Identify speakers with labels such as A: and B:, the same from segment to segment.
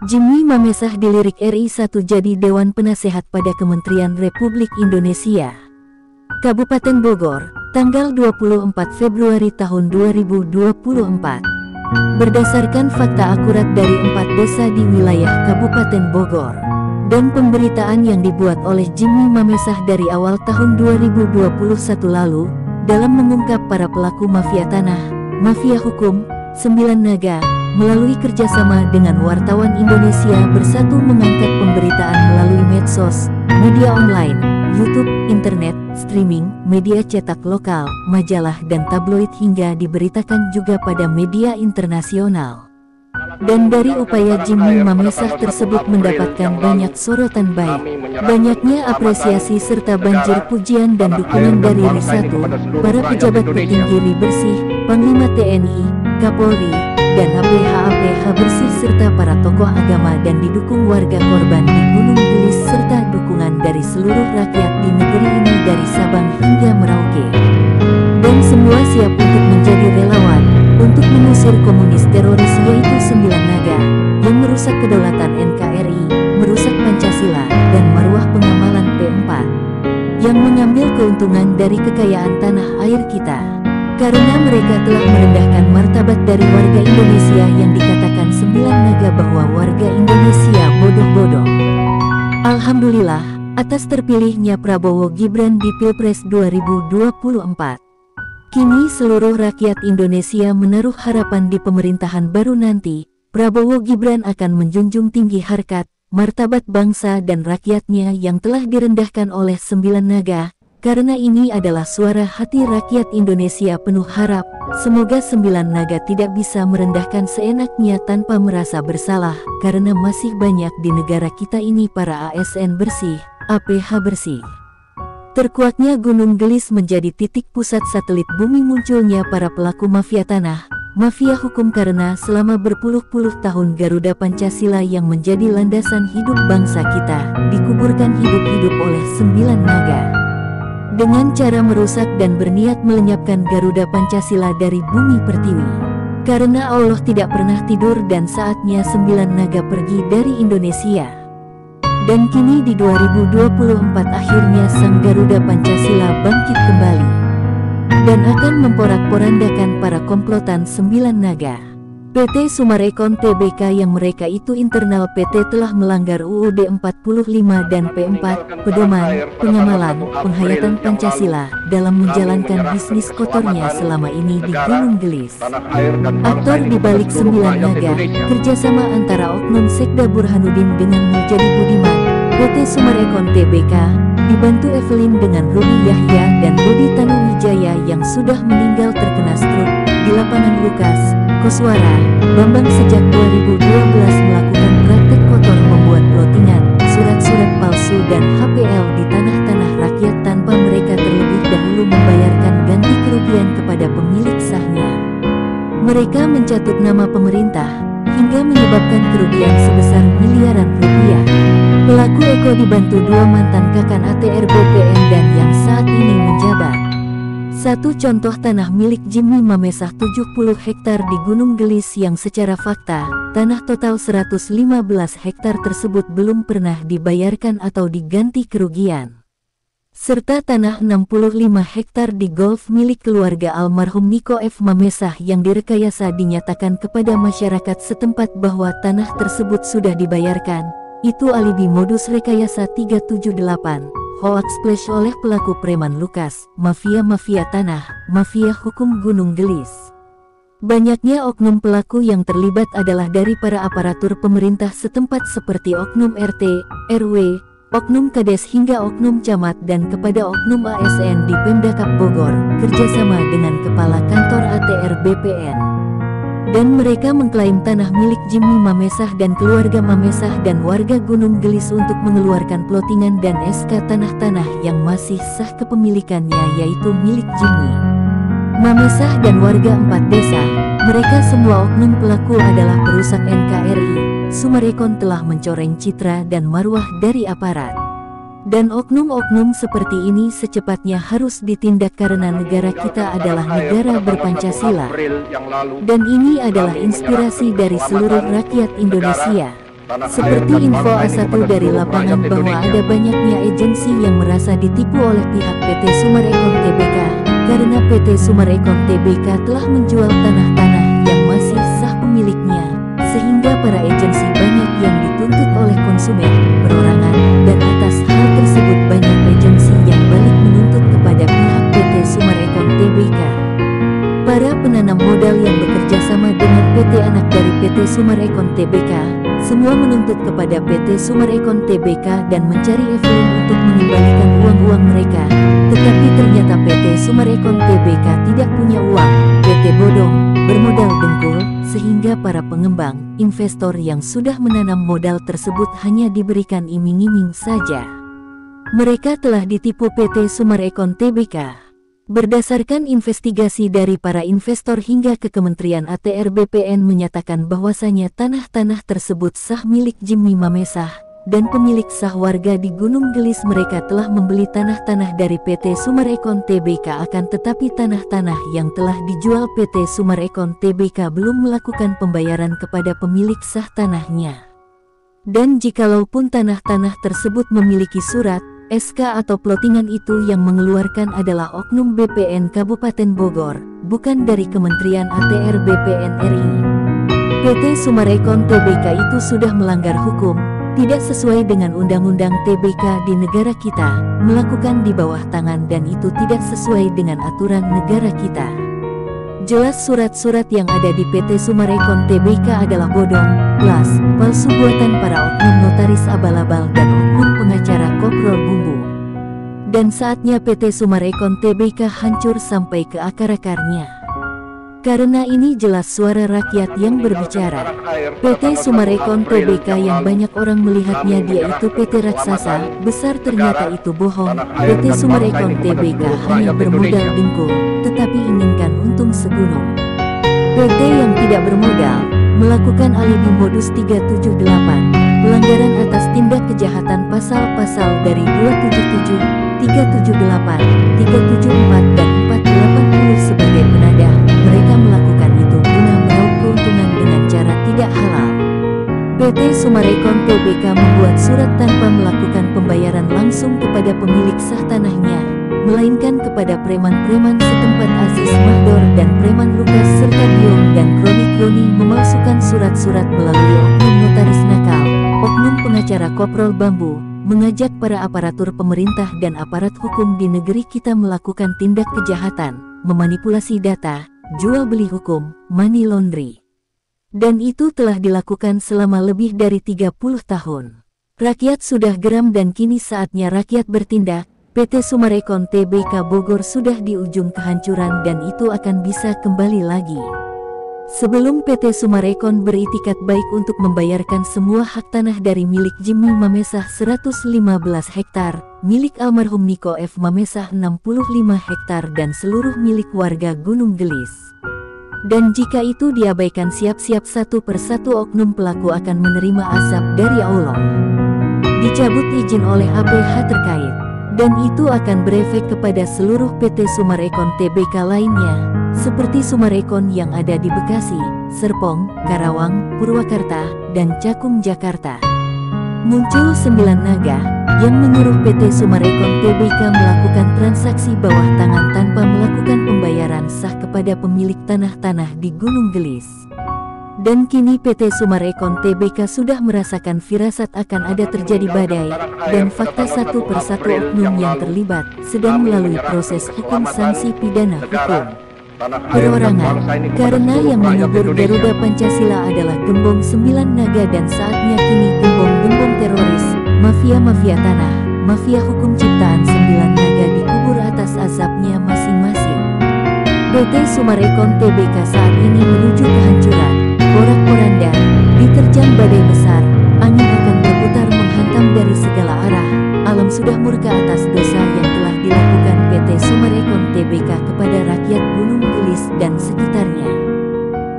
A: Jimmy Mamesah dilirik RI1 jadi Dewan Penasehat pada Kementerian Republik Indonesia. Kabupaten Bogor, tanggal 24 Februari tahun 2024. Berdasarkan fakta akurat dari 4 desa di wilayah Kabupaten Bogor dan pemberitaan yang dibuat oleh Jimmy Mamesah dari awal tahun 2021 lalu dalam mengungkap para pelaku mafia tanah, mafia hukum, 9 Naga, melalui kerjasama dengan wartawan Indonesia Bersatu mengangkat pemberitaan melalui medsos, media online, YouTube, internet, streaming, media cetak lokal, majalah dan tabloid hingga diberitakan juga pada media internasional. Dan dari upaya Jimmy Mamesah tersebut mendapatkan banyak sorotan baik, banyaknya apresiasi serta banjir pujian dan dukungan dari RI1, para pejabat petinggi RI Bersih, Panglima TNI, Kapolri, dan APH Bersih serta para tokoh agama dan didukung warga korban di Gunung Gelis serta dukungan dari seluruh rakyat di negeri ini dari Sabang hingga Merauke. Dan semua siap untuk menjadi relawan untuk mengusir komunis teroris yaitu 9 Naga yang merusak kedaulatan NKRI, merusak Pancasila dan marwah pengamalan P4 yang mengambil keuntungan dari kekayaan tanah air kita. Karena mereka telah merendahkan martabat dari warga Indonesia yang dikatakan 9 Naga bahwa warga Indonesia bodoh-bodoh. Alhamdulillah, atas terpilihnya Prabowo Gibran di Pilpres 2024. Kini seluruh rakyat Indonesia menaruh harapan di pemerintahan baru nanti. Prabowo Gibran akan menjunjung tinggi harkat, martabat bangsa dan rakyatnya yang telah direndahkan oleh 9 Naga. Karena ini adalah suara hati rakyat Indonesia penuh harap, semoga 9 Naga tidak bisa merendahkan seenaknya tanpa merasa bersalah, karena masih banyak di negara kita ini para ASN bersih, APH bersih. Terkuaknya Gunung Gelis menjadi titik pusat satelit bumi munculnya para pelaku mafia tanah, mafia hukum karena selama berpuluh-puluh tahun Garuda Pancasila yang menjadi landasan hidup bangsa kita, dikuburkan hidup-hidup oleh 9 Naga. Dengan cara merusak dan berniat melenyapkan Garuda Pancasila dari bumi pertiwi. Karena Allah tidak pernah tidur dan saatnya 9 Naga pergi dari Indonesia. Dan kini di 2024 akhirnya sang Garuda Pancasila bangkit kembali. Dan akan memporak-porandakan para komplotan 9 Naga. PT Sumarekon Tbk yang mereka itu internal PT telah melanggar UUD 45 dan P4, pedoman, pengamalan, penghayatan Pancasila, dalam menjalankan bisnis kotornya selama ini di Gunung Gelis. Aktor dibalik 9 Naga, kerjasama antara Oknum Sekda Burhanuddin dengan Muljadi Budiman, PT Sumarekon Tbk, dibantu Evelyn dengan Rudi Yahya dan Budi Tanuwijaya yang sudah meninggal terkena stroke, di lapangan Lukas, Koswara, Bambang sejak 2012 melakukan praktek kotor membuat plottingan, surat-surat palsu dan HPL di tanah-tanah rakyat tanpa mereka terlebih dahulu membayarkan ganti kerugian kepada pemilik sahnya. Mereka mencatut nama pemerintah, hingga menyebabkan kerugian sebesar miliaran rupiah. Pelaku Eko dibantu 2 mantan Kakan ATR BPN dan yang saat ini menjabat. Satu contoh tanah milik Jimmy Mamesah 70 hektar di Gunung Gelis yang secara fakta, tanah total 115 hektar tersebut belum pernah dibayarkan atau diganti kerugian. Serta tanah 65 hektar di golf milik keluarga almarhum Niko F. Mamesah yang direkayasa dinyatakan kepada masyarakat setempat bahwa tanah tersebut sudah dibayarkan. Itu alibi modus rekayasa 378. Hoax flash oleh pelaku preman Lukas, mafia-mafia tanah, mafia hukum Gunung Gelis. Banyaknya oknum pelaku yang terlibat adalah dari para aparatur pemerintah setempat seperti oknum RT, RW, oknum Kades hingga oknum camat dan kepada oknum ASN di Pemdakap Bogor, kerjasama dengan Kepala Kantor ATR BPN. Dan mereka mengklaim tanah milik Jimmy Mamesah dan keluarga Mamesah dan warga Gunung Gelis untuk mengeluarkan plottingan dan SK tanah-tanah yang masih sah kepemilikannya yaitu milik Jimmy Mamesah dan warga 4 desa. Mereka semua oknum pelaku adalah perusak NKRI. Sumarekon telah mencoreng citra dan marwah dari aparat. Dan oknum-oknum seperti ini secepatnya harus ditindak karena negara kita adalah negara berpancasila. Dan ini adalah inspirasi dari seluruh rakyat Indonesia. Seperti info A1 dari lapangan bahwa ada banyaknya agensi yang merasa ditipu oleh pihak PT Summarecon Tbk, karena PT Summarecon Tbk telah menjual tanah-tanah yang masih sah pemiliknya, sehingga para agensi banyak yang dituntut oleh konsumen, perorangan, dan atas hal tersebut banyak agensi yang balik menuntut kepada pihak PT Summarecon Tbk. Para penanam modal yang bekerja sama dengan PT anak dari PT Summarecon Tbk, semua menuntut kepada PT Summarecon Tbk dan mencari efek untuk mengembalikan uang-uang mereka. Tetapi ternyata PT Summarecon Tbk tidak punya uang, PT bodong, bermodal dengkul, sehingga para pengembang, investor yang sudah menanam modal tersebut hanya diberikan iming-iming saja. Mereka telah ditipu PT Summarecon Tbk. Berdasarkan investigasi dari para investor hingga ke Kementerian ATR BPN menyatakan bahwasanya tanah-tanah tersebut sah milik Jimmy Mamesah, dan pemilik sah warga di Gunung Gelis. Mereka telah membeli tanah-tanah dari PT Summarecon Tbk, akan tetapi tanah-tanah yang telah dijual PT Summarecon Tbk belum melakukan pembayaran kepada pemilik sah tanahnya. Dan jikalaupun tanah-tanah tersebut memiliki surat SK atau plotingan, itu yang mengeluarkan adalah oknum BPN Kabupaten Bogor, bukan dari Kementerian ATR BPN RI. PT Summarecon Tbk itu sudah melanggar hukum, tidak sesuai dengan Undang-Undang Tbk di negara kita, melakukan di bawah tangan, dan itu tidak sesuai dengan aturan negara kita. Jelas surat-surat yang ada di PT Summarecon Tbk adalah bodong, plas, palsu buatan para oknum notaris abal-abal dan oknum pengacara koprol bumbu. Dan saatnya PT Summarecon Tbk hancur sampai ke akar-akarnya. Karena ini jelas suara rakyat yang berbicara. PT Summarecon Tbk yang banyak orang melihatnya dia itu PT raksasa besar, ternyata itu bohong. PT Summarecon Tbk hanya bermodal dengkul, tetapi inginkan untung segunung. PT yang tidak bermodal melakukan alibi modus 378, pelanggaran atas tindak kejahatan pasal-pasal dari 277, 378, 374 dan 480 sebagai penadah. Mereka melakukan itu guna meraup keuntungan dengan cara tidak halal. PT Summarecon Tbk membuat surat tanpa melakukan pembayaran langsung kepada pemilik sah tanahnya, melainkan kepada preman-preman setempat Aziz Mahdor dan preman Lukas serta Biong dan kroni-kroni, memalsukan surat-surat melalui oknum notaris nakal, oknum pengacara koprol bambu, mengajak para aparatur pemerintah dan aparat hukum di negeri kita melakukan tindak kejahatan, memanipulasi data, jual beli hukum, money laundry. Dan itu telah dilakukan selama lebih dari 30 tahun. Rakyat sudah geram dan kini saatnya rakyat bertindak. PT Summarecon Tbk Bogor sudah di ujung kehancuran dan itu akan bisa kembali lagi. Sebelum PT Summarecon beritikat baik untuk membayarkan semua hak tanah dari milik Jimmy Mamesah 115 hektar, milik almarhum Niko F. Mamesah 65 hektar dan seluruh milik warga Gunung Gelis. Dan jika itu diabaikan, siap-siap satu persatu oknum pelaku akan menerima azab dari Allah. Dicabut izin oleh APH terkait. Dan itu akan berefek kepada seluruh PT Summarecon Tbk lainnya, seperti Summarecon yang ada di Bekasi, Serpong, Karawang, Purwakarta, dan Cakung, Jakarta. Muncul 9 naga yang menyuruh PT Summarecon Tbk melakukan transaksi bawah tangan tanpa melakukan pembayaran sah kepada pemilik tanah-tanah di Gunung Gelis. Dan kini PT Summarecon Tbk sudah merasakan firasat akan ada terjadi badai, dan fakta satu persatu oknum yang terlibat sedang melalui proses hukum sanksi pidana hukum. Perorangan, karena yang mengubur Garuda Pancasila adalah gembong 9 naga dan saatnya kini gembong-gembong teroris, mafia-mafia tanah, mafia hukum ciptaan 9 naga dikubur atas azabnya masing-masing. PT Summarecon Tbk saat ini menuju kehancuran, porak-poranda, diterjang badai besar, angin akan berputar menghantam dari segala arah, alam sudah murka atas dosa yang telah dilakukan PT Summarecon Tbk kepada rakyat Gunung Gelis dan sekitarnya.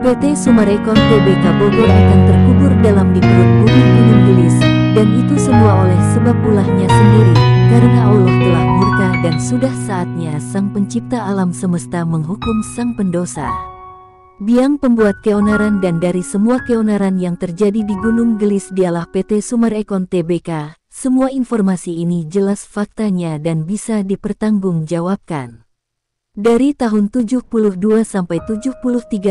A: PT Summarecon Tbk Bogor akan terkubur dalam di perut bumi Gunung Gelis, dan itu semua oleh sebab ulahnya sendiri, karena Allah telah murka dan sudah saatnya Sang Pencipta alam semesta menghukum sang pendosa. Biang pembuat keonaran dan dari semua keonaran yang terjadi di Gunung Gelis dialah PT Sumarekon Tbk. Semua informasi ini jelas faktanya dan bisa dipertanggungjawabkan. Dari tahun 72 sampai 73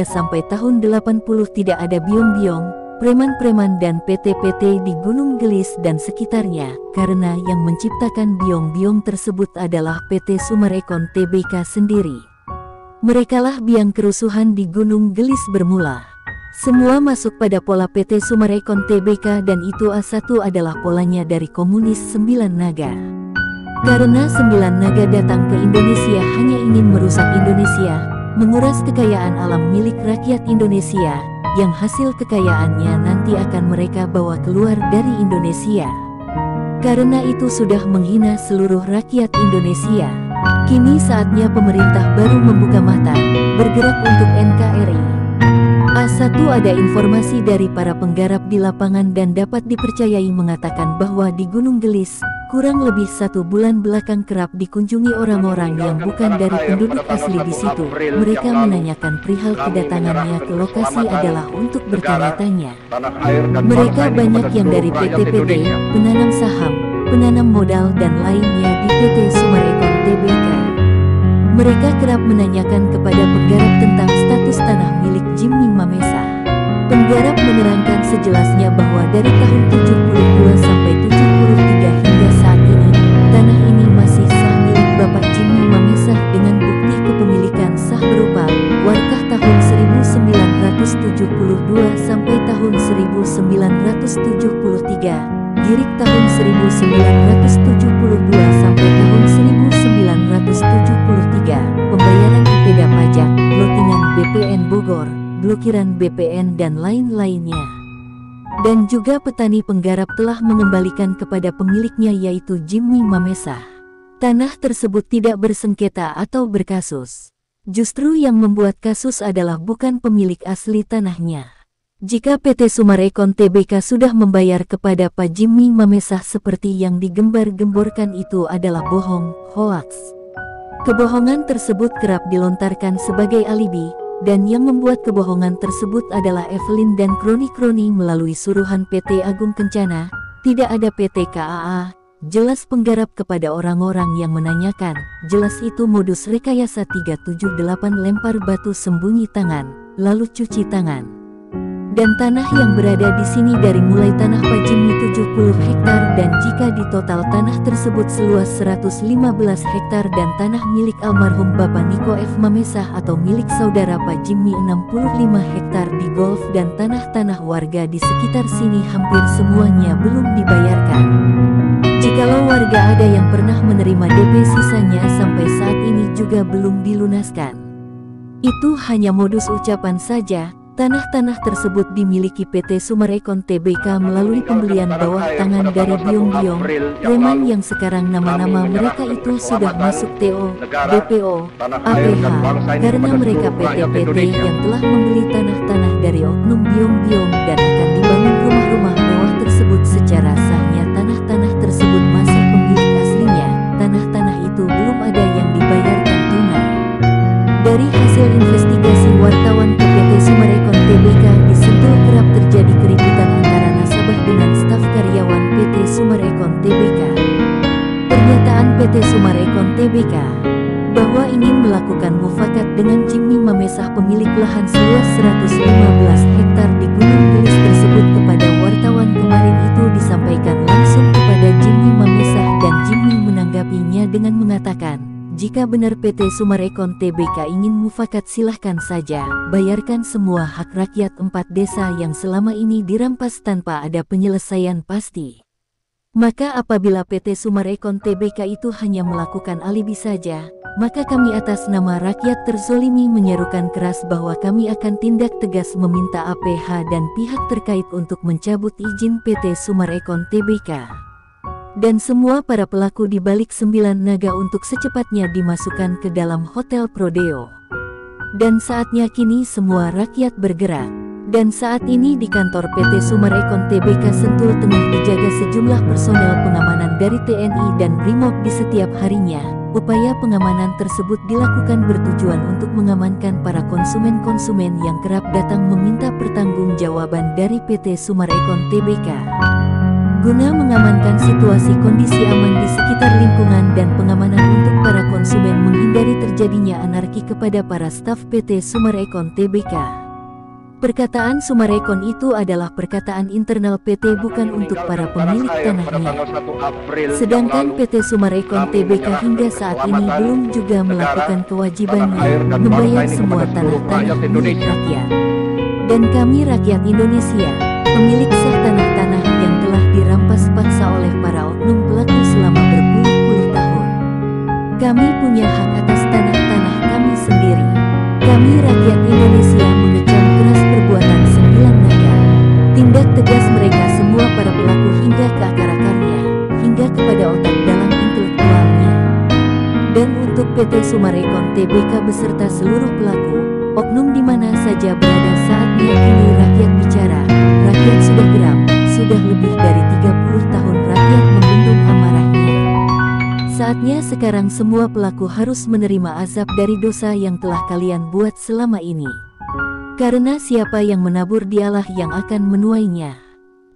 A: sampai tahun 80 tidak ada biong-biong, preman-preman dan PT-PT di Gunung Gelis dan sekitarnya, karena yang menciptakan biong-biong tersebut adalah PT Sumarekon Tbk sendiri. Merekalah biang kerusuhan di Gunung Gelis bermula. Semua masuk pada pola PT Sumarekon Tbk dan itu A1 adalah polanya dari komunis 9 naga. Karena 9 naga datang ke Indonesia hanya ingin merusak Indonesia, menguras kekayaan alam milik rakyat Indonesia, yang hasil kekayaannya nanti akan mereka bawa keluar dari Indonesia. Karena itu sudah menghina seluruh rakyat Indonesia. Kini saatnya pemerintah baru membuka mata, bergerak untuk NKRI. A1 ada informasi dari para penggarap di lapangan dan dapat dipercayai mengatakan bahwa di Gunung Gelis, kurang lebih 1 bulan belakang kerap dikunjungi orang-orang yang bukan dari penduduk asli di situ. Mereka menanyakan perihal kedatangannya ke lokasi adalah untuk bertanya-tanya. Mereka banyak yang dari PT-PT, penanam saham, penanam modal dan lainnya di PT Sumarekon Tbk. Mereka kerap menanyakan kepada penggarap tentang status tanah milik Jimmy Mamesa. Penggarap menerangkan sejelasnya bahwa dari tahun 72 sampai 73 hingga saat ini, tanah ini masih sah milik Bapak Jimmy Mamesa dengan bukti kepemilikan sah berupa warkah tahun 1972 sampai tahun 1973, girik tahun 1972 sampai tahun 1973, pembayaran IPda pajak, blottingan BPN Bogor, blokiran BPN dan lain-lainnya. Dan juga petani penggarap telah mengembalikan kepada pemiliknya yaitu Jimmy Mamesa. Tanah tersebut tidak bersengketa atau berkasus. Justru yang membuat kasus adalah bukan pemilik asli tanahnya. Jika PT Sumarekon Tbk sudah membayar kepada Pak Jimmy Mamesa seperti yang digembar-gemborkan itu adalah bohong, hoaks. Kebohongan tersebut kerap dilontarkan sebagai alibi, dan yang membuat kebohongan tersebut adalah Evelyn dan kroni-kroni melalui suruhan PT Agung Kencana, tidak ada PT KAA, jelas penggarap kepada orang-orang yang menanyakan, jelas itu modus rekayasa 378 lempar batu sembunyi tangan, lalu cuci tangan. Dan tanah yang berada di sini dari mulai tanah Pak Jimmy 70 hektar dan jika di total tanah tersebut seluas 115 hektar dan tanah milik almarhum Bapak Niko F. Mamesa atau milik saudara Pak Jimmy 65 hektar di Golf dan tanah-tanah warga di sekitar sini hampir semuanya belum dibayarkan. Jikalau warga ada yang pernah menerima DP sisanya sampai saat ini juga belum dilunaskan. Itu hanya modus ucapan saja. Tanah-tanah tersebut dimiliki PT Sumarekon Tbk melalui pembelian bawah tangan dari biong-biong, preman yang sekarang nama-nama mereka itu sudah masuk TO, BPO, APH, karena mereka PT-PT yang telah membeli tanah-tanah dari oknum biong-biong dan akan dibangun rumah-rumah mewah tersebut secara sahnya. Tanah-tanah tersebut masih pemilik aslinya, tanah-tanah itu belum ada yang dibayarkan tunai. Dari hasil investigasi wartawan ke PT Sumarekon Tbk di Sentul kerap terjadi keributan antara nasabah dengan staf karyawan PT Sumarekon Tbk. Pernyataan PT Sumarekon Tbk bahwa ingin melakukan mufakat dengan Jimmy Mamesa pemilik lahan seluas 115 hektar di Gunung Gelis tersebut kepada wartawan kemarin itu disampaikan langsung kepada Jimmy Mamesa dan Jimmy menanggapinya dengan mengatakan, jika benar PT Sumarekon Tbk ingin mufakat silahkan saja, bayarkan semua hak rakyat 4 desa yang selama ini dirampas tanpa ada penyelesaian pasti. Maka apabila PT Sumarekon Tbk itu hanya melakukan alibi saja, maka kami atas nama rakyat terzolimi menyerukan keras bahwa kami akan tindak tegas meminta APH dan pihak terkait untuk mencabut izin PT Sumarekon Tbk. Dan semua para pelaku di balik 9 naga untuk secepatnya dimasukkan ke dalam Hotel Prodeo. Dan saatnya kini semua rakyat bergerak. Dan saat ini di kantor PT Sumarekon Tbk Sentul tengah dijaga sejumlah personel pengamanan dari TNI dan BRIMOB di setiap harinya. Upaya pengamanan tersebut dilakukan bertujuan untuk mengamankan para konsumen-konsumen yang kerap datang meminta pertanggungjawaban dari PT Summarecon Tbk. Guna mengamankan situasi kondisi aman di sekitar lingkungan dan pengamanan untuk para konsumen menghindari terjadinya anarki kepada para staf PT Summarecon Tbk. Perkataan Summarecon itu adalah perkataan internal PT, bukan untuk para pemilik tanahnya. Sedangkan PT Summarecon Tbk hingga saat ini belum juga melakukan kewajibannya membayar semua tanah-tanah milik rakyat. Dan kami rakyat Indonesia, pemilik sah tanah-tanah yang telah dirampas paksa oleh para oknum pelaku selama berpuluh-puluh tahun. Kami punya hak atas tanah-tanah kami sendiri. Kami rakyat Indonesia mengecam keras perbuatan 9 naga. Tindak tegas mereka semua para pelaku hingga ke akar-akarnya, hingga kepada otak dalam intelektualnya. Dan untuk PT Summarecon Tbk beserta seluruh pelaku, oknum di mana saja berada saatnya kini rakyat bicara. Rakyat sudah geram, sudah lebih dari 30 tahun rakyat membendung amarahnya. Saatnya sekarang semua pelaku harus menerima azab dari dosa yang telah kalian buat selama ini. Karena siapa yang menabur dialah yang akan menuainya.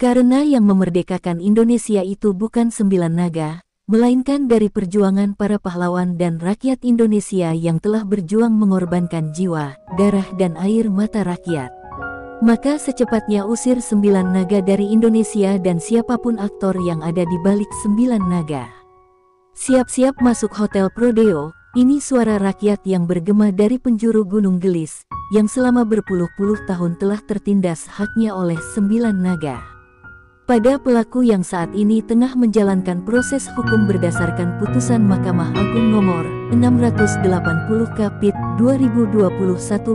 A: Karena yang memerdekakan Indonesia itu bukan 9 naga, melainkan dari perjuangan para pahlawan dan rakyat Indonesia yang telah berjuang mengorbankan jiwa, darah dan air mata rakyat. Maka secepatnya usir 9 naga dari Indonesia dan siapapun aktor yang ada di balik 9 naga. Siap-siap masuk Hotel Prodeo, ini suara rakyat yang bergema dari penjuru Gunung Gelis, yang selama berpuluh-puluh tahun telah tertindas haknya oleh 9 naga. Pada pelaku yang saat ini tengah menjalankan proses hukum berdasarkan putusan Mahkamah Agung nomor 680 Kapit 2021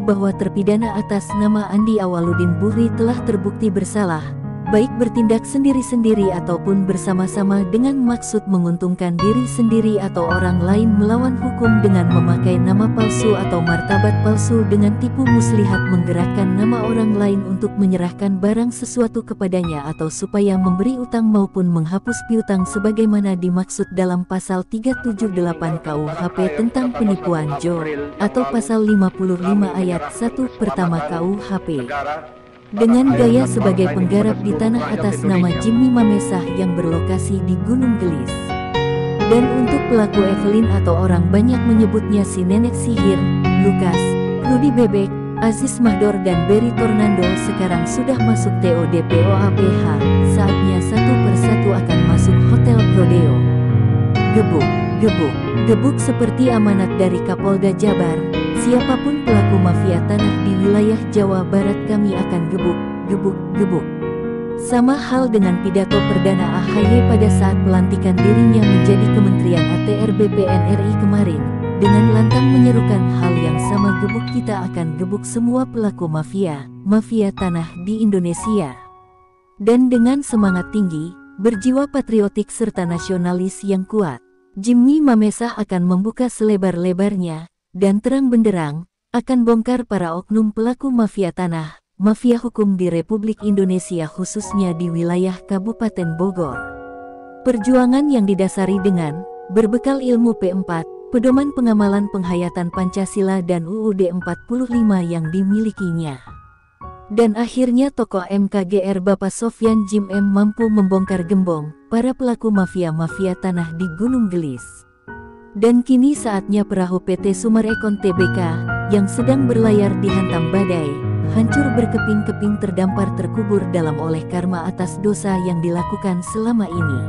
A: bahwa terpidana atas nama Andi Awaludin Buhri telah terbukti bersalah, baik bertindak sendiri-sendiri ataupun bersama-sama dengan maksud menguntungkan diri sendiri atau orang lain melawan hukum dengan memakai nama palsu atau martabat palsu dengan tipu muslihat menggerakkan nama orang lain untuk menyerahkan barang sesuatu kepadanya atau supaya memberi utang maupun menghapus piutang sebagaimana dimaksud dalam pasal 378 KUHP tentang penipuan atau pasal 55 ayat 1 pertama KUHP. Dengan gaya sebagai penggarap di tanah atas nama Jimmy Mamesah yang berlokasi di Gunung Gelis. Dan untuk pelaku Evelyn atau orang banyak menyebutnya si nenek sihir, Lukas, Rudy Bebek, Aziz Mahdor dan Berry Tornando sekarang sudah masuk TODPOAPH, saatnya satu persatu akan masuk Hotel Prodeo. Gebuk, gebuk, gebuk seperti amanat dari Kapolda Jabar. Siapapun pelaku mafia tanah di wilayah Jawa Barat kami akan gebuk, gebuk, gebuk. Sama hal dengan pidato Perdana AHY pada saat pelantikan dirinya menjadi Kementerian ATR BPN RI kemarin. Dengan lantang menyerukan hal yang sama, gebuk, kita akan gebuk semua pelaku mafia tanah di Indonesia. Dan dengan semangat tinggi, berjiwa patriotik serta nasionalis yang kuat, Jimmy Mamesah akan membuka selebar-lebarnya dan terang benderang, akan bongkar para oknum pelaku mafia tanah, mafia hukum di Republik Indonesia khususnya di wilayah Kabupaten Bogor. Perjuangan yang didasari dengan berbekal ilmu P4, pedoman pengamalan penghayatan Pancasila dan UUD 45 yang dimilikinya. Dan akhirnya tokoh MKGR Bapak Sofyan Jim M mampu membongkar gembong para pelaku mafia tanah di Gunung Gelis. Dan kini saatnya perahu PT Summarecon Tbk yang sedang berlayar dihantam badai, hancur berkeping-keping, terdampar terkubur dalam oleh karma atas dosa yang dilakukan selama ini.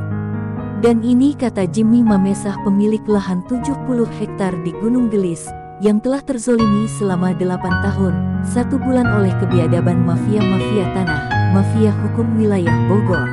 A: Dan ini kata Jimmy Mamesah, pemilik lahan 70 hektar di Gunung Gelis, yang telah terzolimi selama 8 tahun, 1 bulan oleh kebiadaban mafia tanah, mafia hukum wilayah Bogor.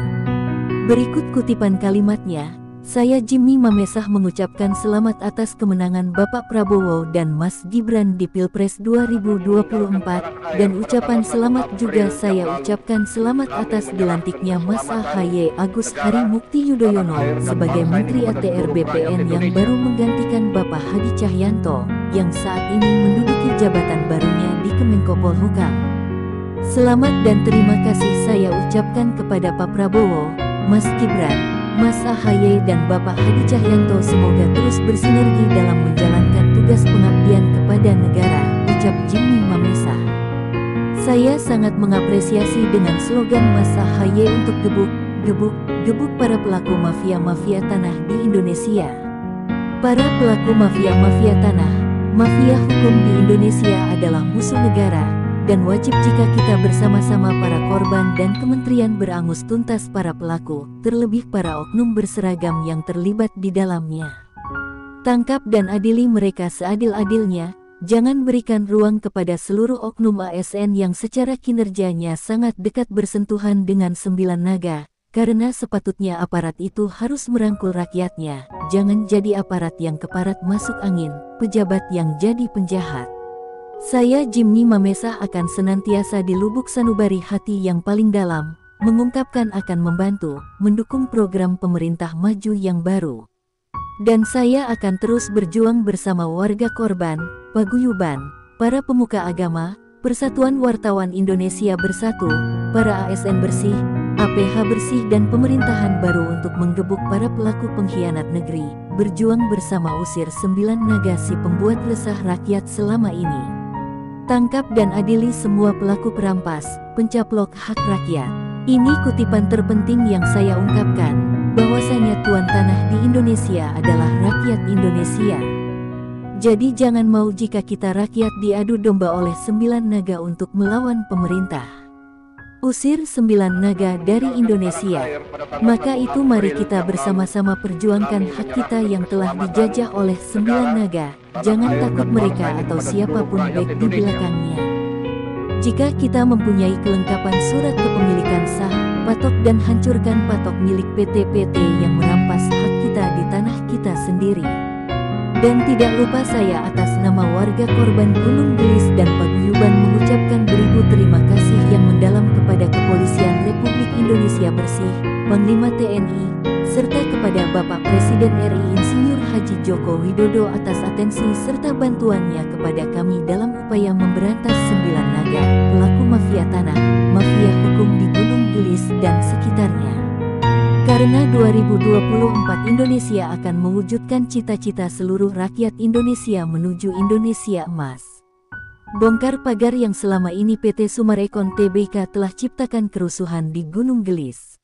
A: Berikut kutipan kalimatnya. Saya Jimmy Mamesah mengucapkan selamat atas kemenangan Bapak Prabowo dan Mas Gibran di Pilpres 2024, dan ucapan selamat juga saya ucapkan selamat atas dilantiknya Mas AHY Agus Harimukti Yudhoyono sebagai Menteri ATR BPN yang baru menggantikan Bapak Hadi Cahyanto yang saat ini menduduki jabatan barunya di Kemenko Polhukam. Selamat dan terima kasih saya ucapkan kepada Pak Prabowo, Mas Gibran, Mas AHY dan Bapak Hadi Cahyanto semoga terus bersinergi dalam menjalankan tugas pengabdian kepada negara, ucap Jimmy Mamesa. Saya sangat mengapresiasi dengan slogan Mas AHY untuk gebuk para pelaku mafia-mafia tanah di Indonesia. Para pelaku mafia-mafia tanah, mafia hukum di Indonesia adalah musuh negara, dan wajib jika kita bersama-sama para korban dan kementerian berangus tuntas para pelaku, terlebih para oknum berseragam yang terlibat di dalamnya. Tangkap dan adili mereka seadil-adilnya, jangan berikan ruang kepada seluruh oknum ASN yang secara kinerjanya sangat dekat bersentuhan dengan Sembilan Naga, karena sepatutnya aparat itu harus merangkul rakyatnya, jangan jadi aparat yang keparat masuk angin, pejabat yang jadi penjahat. Saya Jimmy Mamesa akan senantiasa di lubuk sanubari hati yang paling dalam, mengungkapkan akan membantu, mendukung program pemerintah maju yang baru. Dan saya akan terus berjuang bersama warga korban, paguyuban, para pemuka agama, Persatuan Wartawan Indonesia Bersatu, para ASN bersih, APH bersih dan pemerintahan baru untuk menggebuk para pelaku pengkhianat negeri, berjuang bersama usir Sembilan Naga si pembuat resah rakyat selama ini. Tangkap dan adili semua pelaku perampas, pencaplok hak rakyat. Ini kutipan terpenting yang saya ungkapkan, bahwasanya tuan tanah di Indonesia adalah rakyat Indonesia. Jadi jangan mau jika kita rakyat diadu domba oleh Sembilan Naga untuk melawan pemerintah. Usir Sembilan Naga dari Indonesia. Maka itu mari kita bersama-sama perjuangkan hak kita yang telah dijajah oleh Sembilan Naga. Jangan takut mereka atau siapapun baik di belakangnya. Jika kita mempunyai kelengkapan surat kepemilikan sah, patok dan hancurkan patok milik PT-PT yang merampas hak kita di tanah kita sendiri. Dan tidak lupa saya atas nama warga korban Gunung Gelis dan paguyuban mengucapkan beribu terima kasih yang mendalam kepada Kepolisian Republik Indonesia Bersih, Panglima TNI, serta kepada Bapak Presiden RI Insinyur Haji Joko Widodo atas atensi serta bantuannya kepada kami dalam upaya memberantas Sembilan Naga, pelaku mafia tanah, mafia hukum di Gunung Gelis dan sekitarnya. Karena 2024 Indonesia akan mewujudkan cita-cita seluruh rakyat Indonesia menuju Indonesia Emas. Bongkar pagar yang selama ini PT Summarecon Tbk telah ciptakan kerusuhan di Gunung Gelis.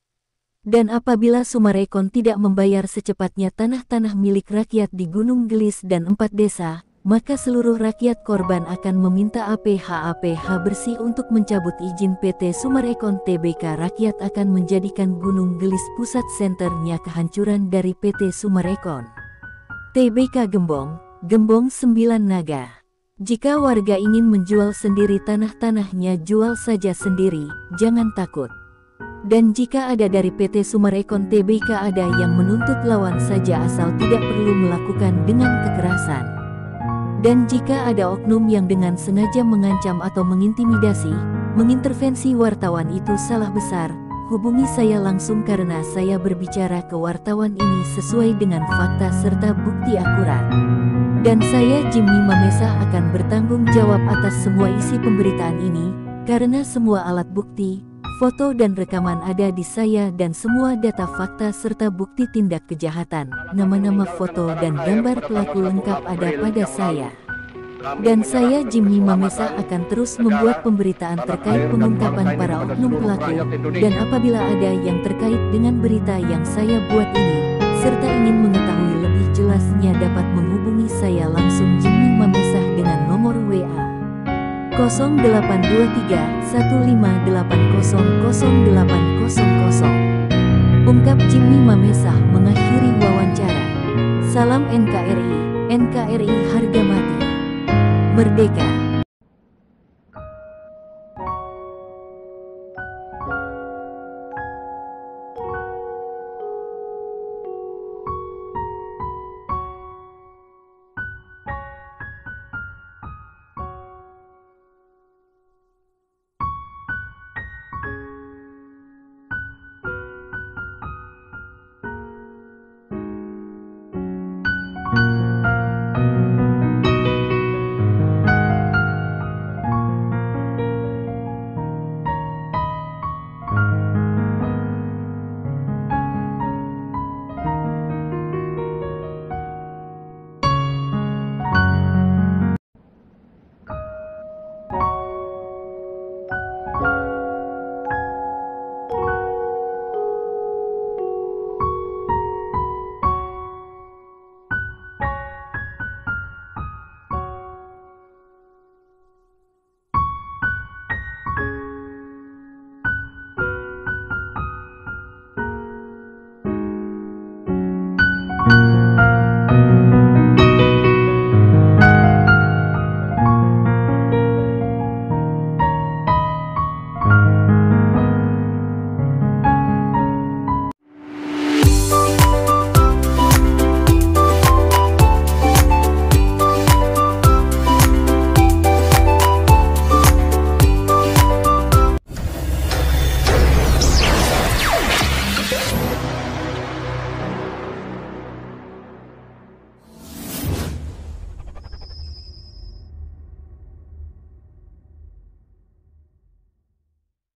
A: Dan apabila Summarecon tidak membayar secepatnya tanah-tanah milik rakyat di Gunung Gelis dan 4 desa, maka seluruh rakyat korban akan meminta APH bersih untuk mencabut izin PT Summarecon Tbk. Rakyat akan menjadikan Gunung Gelis pusat senternya kehancuran dari PT Summarecon Tbk. Gembong Sembilan Naga. Jika warga ingin menjual sendiri tanah-tanahnya, jual saja sendiri, jangan takut. Dan jika ada dari PT Summarecon Tbk ada yang menuntut, lawan saja asal tidak perlu melakukan dengan kekerasan. Dan jika ada oknum yang dengan sengaja mengancam atau mengintimidasi, mengintervensi wartawan, itu salah besar. Hubungi saya langsung karena saya berbicara ke wartawan ini sesuai dengan fakta serta bukti akurat. Dan saya Jimmy Mamesa akan bertanggung jawab atas semua isi pemberitaan ini, karena semua alat bukti, foto dan rekaman ada di saya dan semua data fakta serta bukti tindak kejahatan, nama-nama, foto dan gambar pelaku lengkap ada pada saya. Dan saya Jimmy Mamesa akan terus membuat pemberitaan terkait pengungkapan para oknum pelaku, dan apabila ada yang terkait dengan berita yang saya buat ini, serta ingin mengetahui lebih jelasnya, dapat menghubungi saya langsung Jimmy Mamesa dengan nomor WA 0823 1580 0800. Ungkap Jimmy Mamesa mengakhiri wawancara. Salam NKRI, NKRI harga mati. Merdeka.